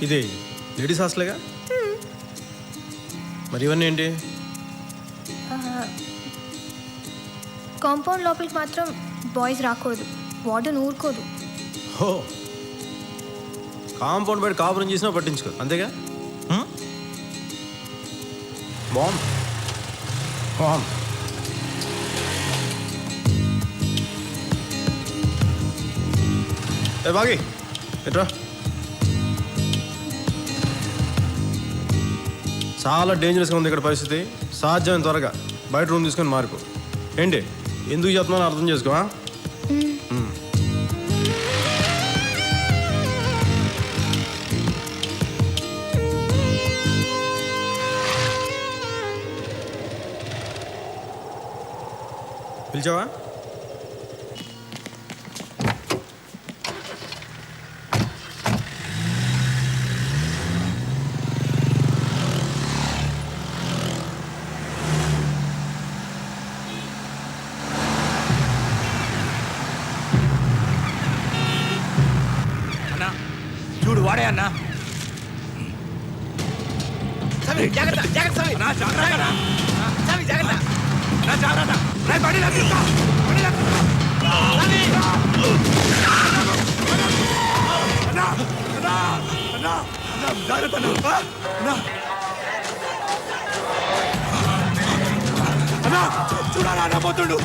ఇది లేడీస్ హాస్టల్గా? మరి ఇవన్నీ ఏంటి? కాంపౌండ్ లోపలికి మాత్రం బాయ్స్ రాకూడదు, వార్డెన్ ఊరుకోదు. హో, కాంపౌండ్ బయట కాపురం చేసినా పట్టించుకో, అంతేగా? బాంబ్ బాంబ్ ఏ బాగి ఎట్రా. చాలా డేంజరస్గా ఉంది ఇక్కడ పరిస్థితి. సాధ్యం త్వరగా బయట రూమ్ తీసుకొని మారుకో. ఏంటి ఎందుకు చెప్తున్నానో అర్థం చేసుకో. పిలిచావా? అన్నా చూడు వాడే అన్నా. జాగ్రత్త జాగ్రత్త నా జాగ్రత్త జాగ్రత్త నా జాగ్రత్త రే బండి లాక్కుతా బండి లాక్కుతా అన్నా అన్నా అన్నా అన్నా జాగ్రత్త అన్నా అన్నా చూడాలా అన్నా పోతుండు.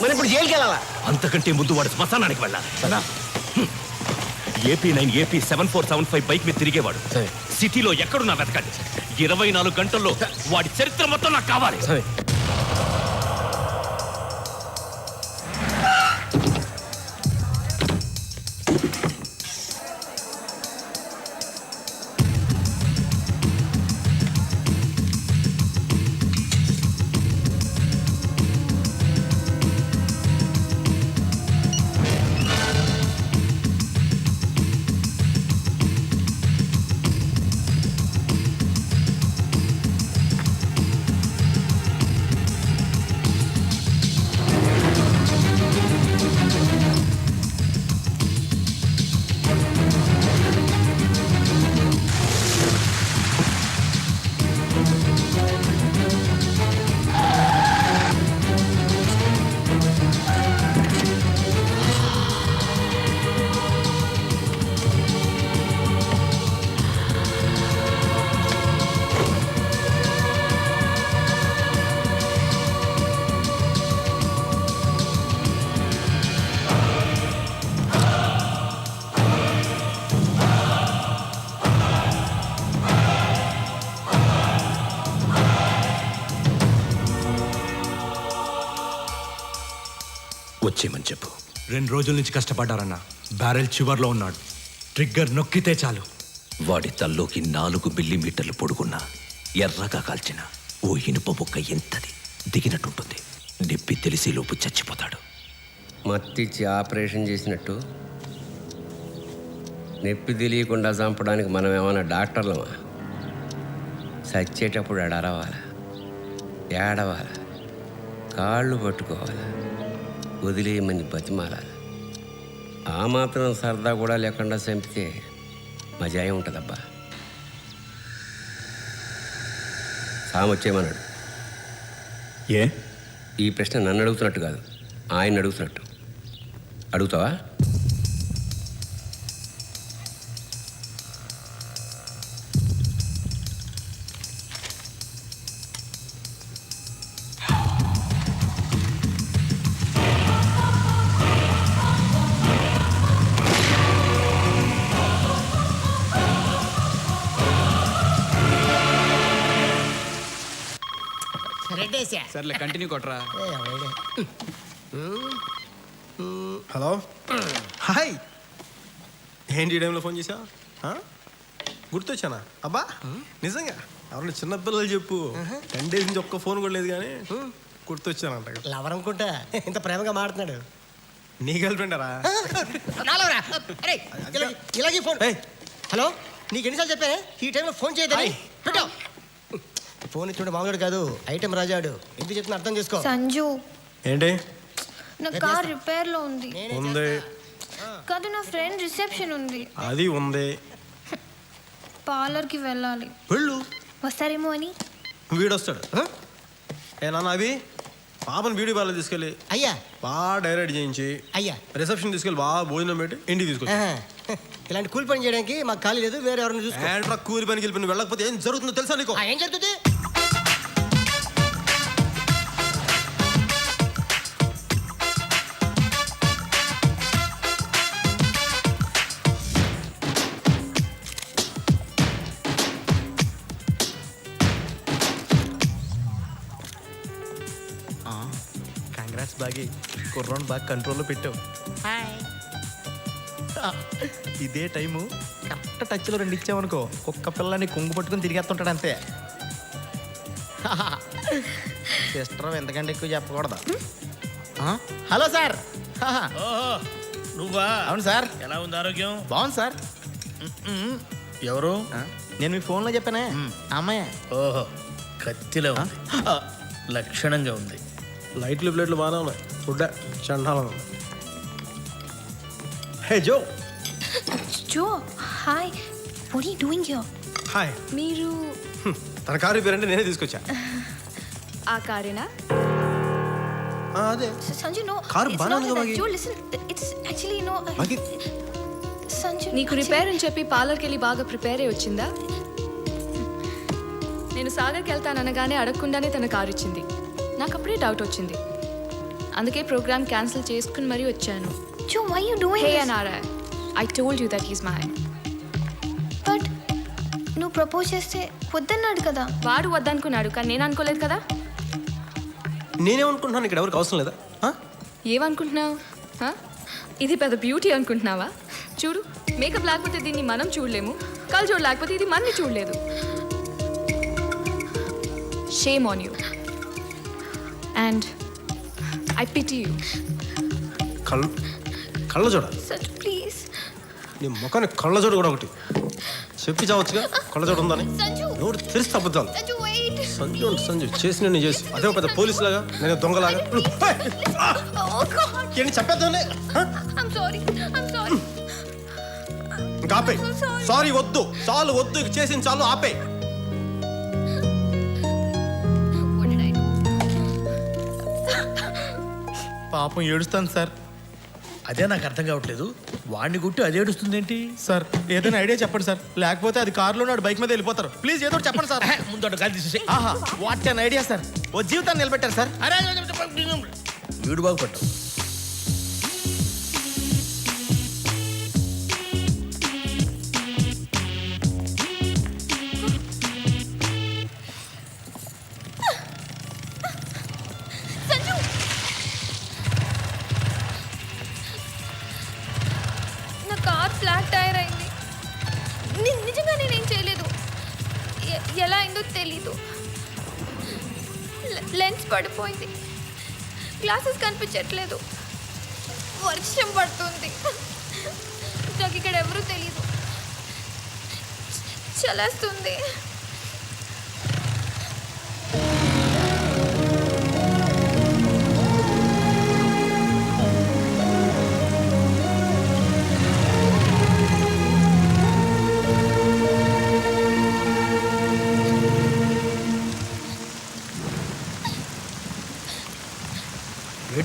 మనం ఇప్పుడు జైలుకి వెళ్ళాలా? అంతకంటే ముందు వాడు శ్మశానానికి వెళ్ళాలి. AP9 AP 7475 బైక్ మీద తిరిగేవాడు. సిటీలో ఎక్కడున్నా వెతకండి. 24 గంటల్లో వాడి చరిత్ర మొత్తం నాకు కావాలి. వచ్చేయమని చెప్పు. 2 రోజుల నుంచి కష్టపడ్డారన్న. బ్యారెల్ చివర్లో ఉన్నాడు. ట్రిగ్గర్ నొక్కితే చాలు. వాడి తల్లోకి 4 మిల్లీమీటర్లు పొడుగున్న ఎర్రగా కాల్చిన ఓ ఇనుప ముక్క ఎంతది దిగినట్టుంటుంది. నొప్పి తెలిసేలోపు చచ్చిపోతాడు. మత్తిచ్చి ఆపరేషన్ చేసినట్టు నొప్పి తెలియకుండా చంపడానికి మనం ఏమైనా డాక్టర్లమా? చచ్చేటప్పుడు ఎడరవాలా, ఏడవాలా, కాళ్ళు పట్టుకోవాలా, వదిలేయమని బతిమాలాలి. ఆ మాత్రం సరదా కూడా లేకుండా చంపితే మజాయే ఉంటుందబ్బా. సామొచ్చేయమన్నాడు. ఏ? ఈ ప్రశ్న నన్ను అడుగుతున్నట్టు కాదు, ఆయన అడుగుతున్నట్టు అడుగుతావా? రెడ్డేసా సర్లే కంటిన్యూ కొట్రా. హలో హాయ్, ఏంటి ఈ టైంలో ఫోన్ చేసా? గుర్తొచ్చానా? అబ్బా నిజంగా ఎవరన్నా చిన్నపిల్లలు చెప్పు. 10 days నుంచి ఒక్క ఫోన్ కూడా లేదు కానీ గుర్తొచ్చానంట. లవర్ అనుకుంటా ఇంత ప్రేమగా మాడుతున్నాడు. నీ గర్ల్ ఫ్రెండరా? ఇలాగే ఫోన్. ఏయ్. హలో, నీకు ఎన్నిసార్లు చెప్పానే ఈ టైంలో ఫోన్ చేయదని? పెట్టావు ఫోన్ ఇచ్చుంటే మామూలు కాదు, ఐటెం రాజాడు. ఎందుకు చెప్తున్నా అర్థం చేసుకో. సంజు, ఏంటి? నా కార్ రిపేర్ లో ఉంది. ఉంది. కాదు, నా ఫ్రెండ్ రిసెప్షన్ ఉంది. అది ఉంది. పార్లర్ కి వెళ్ళాలి. వెళ్ళు. వస్తారేమో అని. వీడొస్తాడు. ఏ నాన్న అవి పాపని బ్యూటీ పార్లర్ తీసుకెళ్ళి అయ్యా బాగా డైరెక్ట్ చేయించి అయ్యా రిసెప్షన్ తీసుకెళ్ళి బాగా భోజనం పెట్టి ఇంటికి తీసుకొచ్చి. ఇలాంటి కూలి పని చేయడానికి మాకు ఖాళీ లేదు, వేరే ఎవరిని చూసుకో. ఏంట్రా కూలి పనికి వెళ్ళి వెళ్ళకపోతే ఏం జరుగుతుందో తెలుసా నీకు? ఏం జరుగుతుంది? కంగ్రాట్స్ బాగి, కుర్రోని బాగా కంట్రోల్లో పెట్టావు. ఇదే టైము కరెక్ట్ టచ్లో 2 ఇచ్చామనుకో, కుక్క పిల్లని కొంగు పట్టుకుని తిరిగేస్తుంటాడు అంతే. సిస్టర్ ఎంతకంటే ఎక్కువ చెప్పకూడదు. Hello sir. ఓహో నువ్వా? అవును సార్. ఎలా ఉంది ఆరోగ్యం? బాగుంది సార్. ఎవరు? నేను మీ ఫోన్లో చెప్పానే, అమ్మాయి. ఓహో, కత్తిలో ఉంది, లక్షణంగా ఉంది. లైట్లు ప్లేట్లు బాగానే ఉన్నాయి, ఫుడ్ చండాలం. Hey Jo. Jo, hi. What are you doing here? Hi. మీరు తన కారు రిపేర్ అంటే నేనే తీసుకొచ్చా. ఆ కారేనా? అదే. సంజు, నో. కారు బాగానే ఉంది కదా. Jo, listen. It's actually no. బాగి. సంజు, నీకు రిపేర్ అని చెప్పి పార్లర్కి వెళ్ళి బాగా ప్రిపేర్ అయ్యి వచ్చిందా? నేను సాగర్కి వెళ్తాననగానే అడగకుండానే తన కారు ఇచ్చింది. నాకు అప్పుడే డౌట్ వచ్చింది, అందుకే ప్రోగ్రామ్ క్యాన్సిల్ చేసుకుని మరీ వచ్చాను. Jo, why you doing hey this? అనారా, I told you that he's mine. But నువ్వు ప్రపోజ్ చేస్తే వద్దన్నాడు కదా. వాడు వద్దనుకున్నాడు, కానీ నేను అనుకోలేదు కదా. నేనేమనుకుంటున్నాను, ఇక్కడ ఎవరికి అవసరం లేదా? ఏమనుకుంటున్నావు? ఇది పెద్ద బ్యూటీ అనుకుంటున్నావా? చూడు, మేకప్ లేకపోతే దీన్ని మనం చూడలేము, కళ్ళజోడు లేకపోతే ఇది మనని చూడలేదు. Shame on you and I pity you. కళ్ళ చూడ. సంజు, ప్లీజ్. నీ ముఖాన్ని కళ్ళ చూడ కూడా ఒకటి చెప్పి చావచ్చుగా, కళ్ళ చూడ ఉందని. సంజు, నోరు తెరిస్తే అబద్ధాలు. సంజు, wait. సంజు సంజు చేసి నేను చేసి అదే పెద్ద పోలీస్ లాగా, నేను దొంగలాగా. Oh God. ఏంటి చెప్పేద్దానే? I'm sorry. I'm sorry. ఇంకా ఆపే. I'm so sorry. సారీ వద్దు, చాలు వద్దు, చేసింది చాలు, ఆపే. What did I do? పాపం ఏడుస్తాను సార్. అదే నాకు అర్థం కావట్లేదు, వాడిని గుట్టి అదే ఏడుస్తుంది ఏంటి? సార్ ఏదైనా ఐడియా చెప్పండి సార్, లేకపోతే అది కారులో నాడు బైక్ మీద వెళ్ళిపోతారు. ప్లీజ్ ఏదో ఒకటి చెప్పండి సార్. ముందు గాలి తీసేసి. ఆహా, వాట్ అన్ ఐడియా సార్. ఓ జీవితాన్ని నిలబెట్టారు సార్. అరే వీడు బాగుపడ్డావు. సంజు, నా కార్ ఫ్లాట్ టైర్ అయింది. నిజంగా నేనేం చేయలేదు. ఎలా అయిందో తెలీదు. లెన్స్ పడిపోయింది, గ్లాసెస్ కనిపించట్లేదు, వర్షం పడుతుంది, నాకు ఇక్కడ ఎవరూ తెలీదు, చలేస్తుంది.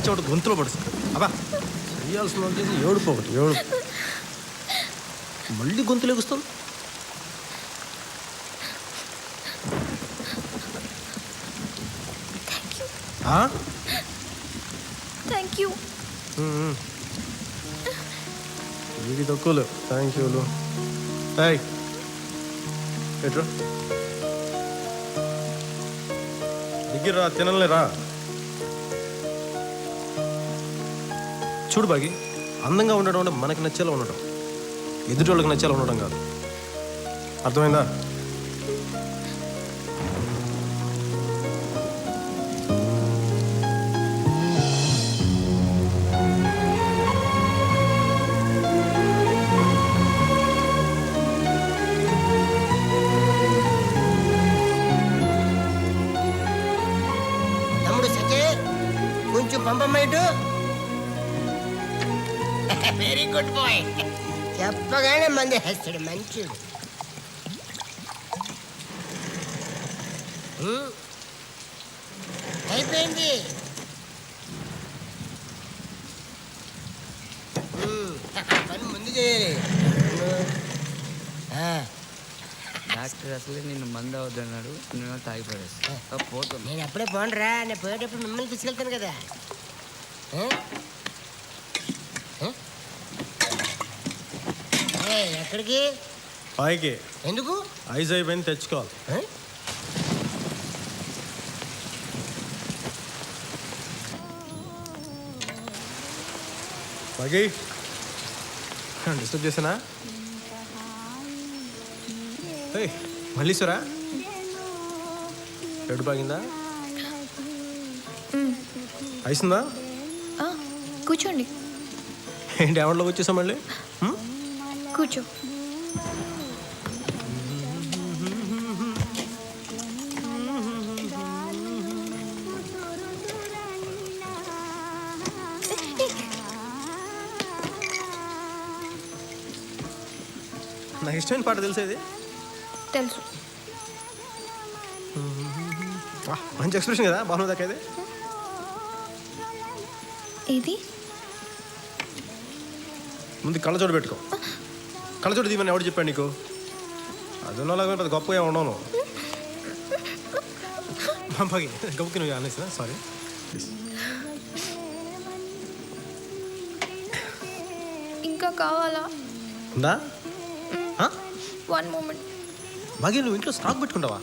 చెమట గొంతులో పడుతుంది. అబ్బా చేయాల్సిన వాళ్ళు చేసి ఏడుపు ఒకటి ఏడుపు. మళ్ళీ గొంతులు ఎగుస్తాం. Thank you. ఇది తక్కువలు థ్యాంక్ యూలు. ఎట్రా దగ్గర తినలేరా? చూడు బాగి, అందంగా ఉండడం అంటే మనకి నచ్చేలా ఉండడం, ఎదుటి వాళ్ళకి నచ్చేలా ఉండడం కాదు. అర్థమైందా? తమ్ముడు సకే కొంచెం పంపమ్మేటు. Very good bye. చెప్పగానే మంది వేస్తాడు మంచిడు. అయిపోయింది. పని ముందు చేయాలి. డాక్టర్ అసలే నిన్ను మందు అవద్దన్నాడు, నేను తాగి పడేస్తా పోతాను. నేను అప్పుడే పోనరా, నేను పోయేటప్పుడు మిమ్మల్ని తీసుకెళ్తాను కదా. ఎక్కడికి? పైకి. ఎందుకు? ఐజ్ అయిపోయింది, తెచ్చుకోవాలి. పైకి డిస్టర్బ్ చేసానా? మళ్ళీశ్వరా ఎడు బాగిందా? అయిసిందా? కూర్చోండి. ఏంటి ఎవరిలోకి వచ్చేసా మళ్ళీ? కూర్చో. నాకు ఇష్టమైన పాట తెలిసేది. తెలుసు. మంచి ఎక్స్ప్రెషన్ కదా బాగుంది దాకా. ఇది ముందు కళ్ళజోడు పెట్టుకో. కళ్ళజోడు దీవని ఎవడు చెప్పాడు నీకు? అది ఉన్నలాగా పెద్ద గొప్పగా ఉండవు. పంపకి గొప్పకి నువ్వు అనేసినా సారీ. ఇంకా కావాలా? ఉందా? One moment. బాగా నువ్వు ఇంట్లో స్టాక్ పెట్టుకుంటావా?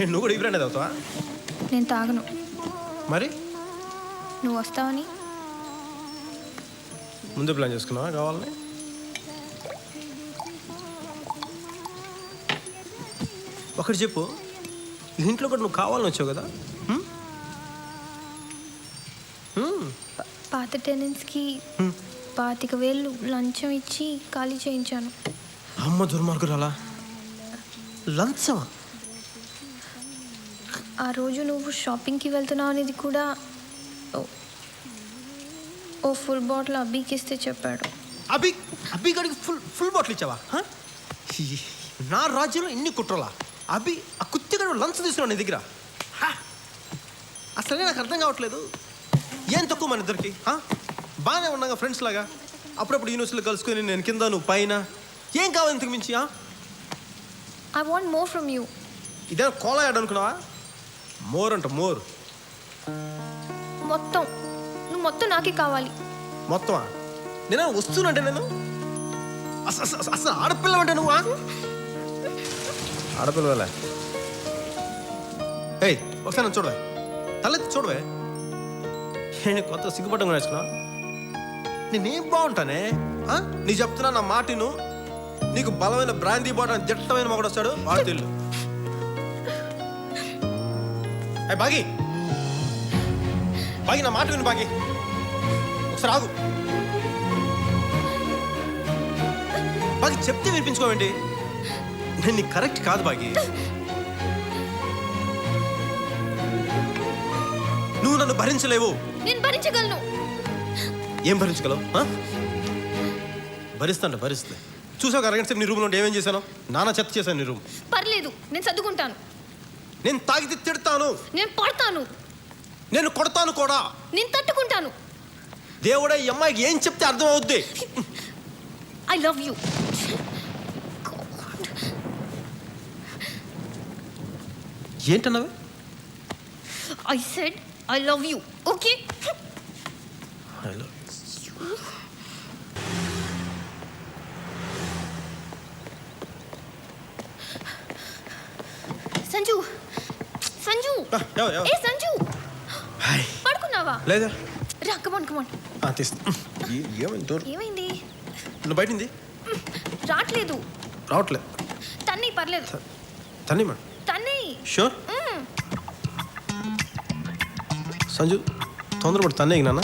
నువ్వు కూడా ఈ బ్రాండ్ అవుతావా? నేను తాగను. మరి నువ్వు వస్తావని ముందు ప్లాన్ చేసుకున్నావా కావాలని? ఒకటి చెప్పు, ఇంట్లో కూడా నువ్వు కావాలని వచ్చావు కదా? పాత టెనెంట్స్కి 25,000 లంచం ఇచ్చి ఖాళీ చేయించాను. అమ్మ దుర్మార్గురాలా, లంచమా? ఆ రోజు నువ్వు షాపింగ్కి వెళ్తున్నావు అనేది కూడా ఓ ఫుల్ బాటిల్ అబ్బీకి ఇస్తే చెప్పాడు. అబ్బి గడికి ఫుల్ బాటిల్ ఇచ్చావా? నా రాజ్యంలో ఇన్ని కుట్రలా? అబ్బి ఆ కుత్తిగడు లంచ్ తీసుకున్నావు నీ దగ్గర? అసలే నాకు అర్థం కావట్లేదు. ఏం తక్కువ మన ఇద్దరికి? బాగానే ఉన్నాగా ఫ్రెండ్స్ లాగా, అప్పుడప్పుడు యూనివర్సిటీలో కలుసుకొని నేను కింద నువ్వు పైన. ఏం కావాలి ఇంతకు మించి? I want more from you. ఇదేనా కోలా యాడ్ అనుకున్నావా? మోర్ అంట మోర్. నువ్వు మొత్తం నాకే కావాలి. మొత్తమా? నేనే వస్తున్నంటే నేను అసలు ఆడపిల్ల అంటే నువ్వు? ఆడపిల్లలే. ఏయ్ ఒకసారి నన్ను చూడవే, తలెత్తి చూడవే. నేను కొత్త సిగ్గుపడ్డం కూడా వేసుకున్నా. నేనేం బాగుంటానే? నీ చెప్తున్నా నా మాటిను. నీకు బలమైన బ్రాందీ బాటిల్ జట్టమైన మొగడు వస్తాడు, వాడు తెల్లు. అయ్యి బాగి బాగి నా మాట విను బాగి, ఒకసారి ఆగు. బాగి చెప్తే వినిపించుకోవేంటి? నేను నీకు కరెక్ట్ కాదు బాగి. నువ్వు నన్ను భరించలేవు. నేను భరించగలను. ఏం భరించగలవు? భరిస్తా. చూసావు అరగంట సేపు నీ రూమ్లో ఉంటే ఏమేం చేశాను? నానా చెత్త చేశాను నీ రూమ్. పర్లేదు, నేను సర్దుకుంటాను. నేను తాగితే తిడతాను, నేను పడతాను, నేను కొడతాను కూడా. నేను తట్టుకుంటాను. దేవుడే ఈ అమ్మాయికి ఏం చెప్తే అర్థం అవుద్ది. I love you. ఏంటన్నావే? I said I love you. Okay, Sanju. Sanju, ఏ సంజు, పడుకున్నావా? లేదా రా, కమాన్ కమాన్. తీస్తా. ఏమైంది? నువ్వు బయటింది రావట్లేదు. రావట్లే. తన్ని, పర్లేదు. తన్ని మేడం. తన్ని. షూర్ సంజు, తొందరపడి తన్నే నాన్న.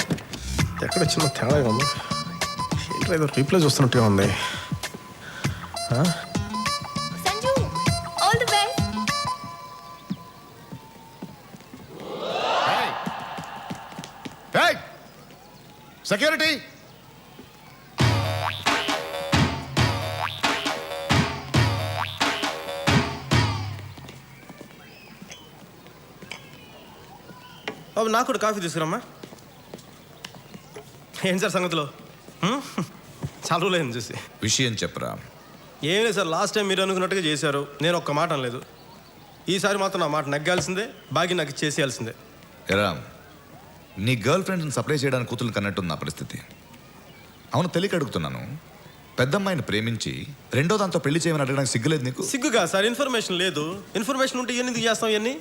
ఎక్కడ చిన్న తేడాగా ఉంది. ఏంటో ఏదో రీప్లై చూస్తున్నట్టుగా ఉంది. Sanju, all the best. Security, బాబు నాకు కూడా కాఫీ తీసుకురమ్మా. ఏం సార్ సంగతిలో? చాలా రోజులైంది చూసి. విషయం చెప్పరా. ఏం లేదు సార్, లాస్ట్ టైం మీరు అనుకున్నట్టుగా చేశారు. నేను ఒక్క మాట అనలేదు. ఈసారి మాత్రం నా మాట నగ్గాల్సిందే, బాగి నాకు చేసేయాల్సిందే. ఎరా, నీ గర్ల్ ఫ్రెండ్ని సప్లై చేయడానికి కూతురు కన్నట్టుంది నా పరిస్థితి. అవును, తెలియక అడుగుతున్నాను. పెద్దమ్మాయిని ప్రేమించి రెండో దాంతో పెళ్లి చేయమని అడగడానికి సిగ్గులేదు నీకు? సిగ్గుగా సార్? ఇన్ఫర్మేషన్ లేదు. ఇన్ఫర్మేషన్ ఉంటే ఎందుకు చేస్తాం ఇవన్నీ?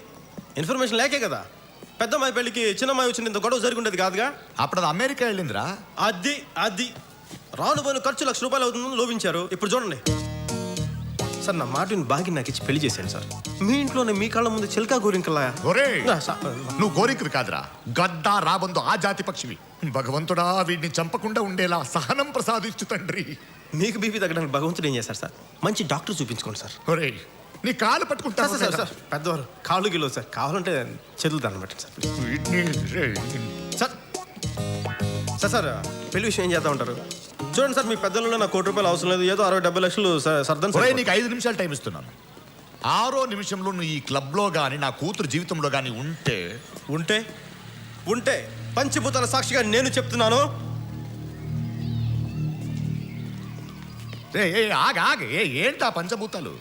ఇన్ఫర్మేషన్ లేకే కదా పెద్దమ్మాయి పెళ్లికి చిన్నమ్మాయి వచ్చిన ఇంత గొడవ జరిగి ఉండేది కాదుగా. అప్పుడు అది అమెరికా వెళ్ళిందిరా. అది రాను పోయిన ఖర్చు ₹1,00,000 అవుతుందని లోపించారు. ఇప్పుడు చూడండి సార్, నా మాటని బాగి నాకు ఇచ్చి పెళ్లి చేశాను సార్. మీ ఇంట్లోనే మీ కళ్ళ ముందు చిలకా గోరింకలా. నువ్వు గోరింకులు కాదురా, గద్దా రాబందు ఆ జాతి పక్షివి. భగవంతుడా, వీడిని చంపకుండా ఉండేలా సహనం ప్రసాదించు తండ్రి. మీకు బీపీ తగ్గడానికి భగవంతుడు ఏం చేశారు సార్? మంచి డాక్టర్ చూపించుకోండి సార్. ఒరే, నీ కాలు పట్టుకుంటా సార్ సార్ పెద్దవారు కాళ్ళు గిలో సార్, కావాలంటే చేతులు దాన్ని పెట్టండి సార్ సార్. సార్ సార్ పెళ్లి విషయం ఏం చేద్దాం ఉంటారు? చూడండి సార్, మీ పెద్దలలో నాకు ₹1,00,000 అవసరం లేదు. ఏదో 60-70 లక్షలు సర్దం సార్. నీకు 5 నిమిషాలు టైం ఇస్తున్నాను. 6వ నిమిషంలో నువ్వు ఈ క్లబ్లో కానీ నా కూతురు జీవితంలో కానీ ఉంటే ఉంటే ఉంటే పంచభూతాల సాక్షిగా నేను చెప్తున్నాను. ఏంటా పంచభూతాలు?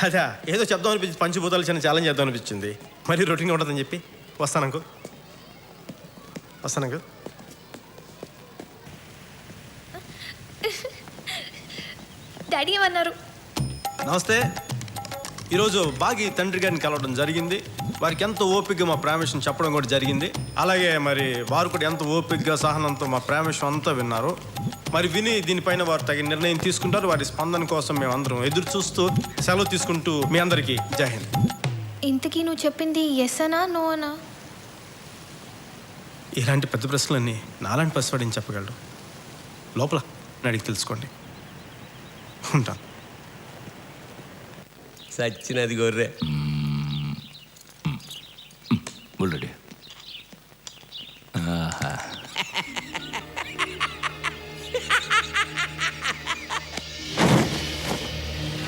అదా ఏదో చెప్దాం అనిపించింది, పంచభూతాలు చిన్న ఛాలెంజ్ చేద్దాం అనిపించింది. మరి రొటీన్ ఉంటుందని చెప్పి వస్తాను. డాడీ ఏమన్నారు? నమస్తే. ఈరోజు బాగి తండ్రి గారిని కలవడం జరిగింది. వారికి ఎంతో ఓపికగా మా ప్రేమ విషయం చెప్పడం కూడా జరిగింది. అలాగే మరి వారు కూడా ఎంతో ఓపికగా సహనంతో మా ప్రేమ విషయం అంతా విన్నారు. మరి విని దీనిపైన వారు తగిన నిర్ణయం తీసుకుంటారు. వారి స్పందన కోసం మేము అందరం ఎదురు చూస్తూ సెలవు తీసుకుంటూ మీ అందరికీ జై హింద్. ఇంతకీ నువ్వు చెప్పింది ఎస్ అనా నో అనా? ఇలాంటి పెద్ద ప్రశ్నలన్నీ నాలాంటి పసివాడిని చెప్పగలడు. లోపల అడిగి తెలుసుకోండి. ఉంటాను. సచ్చినది గొర్రె.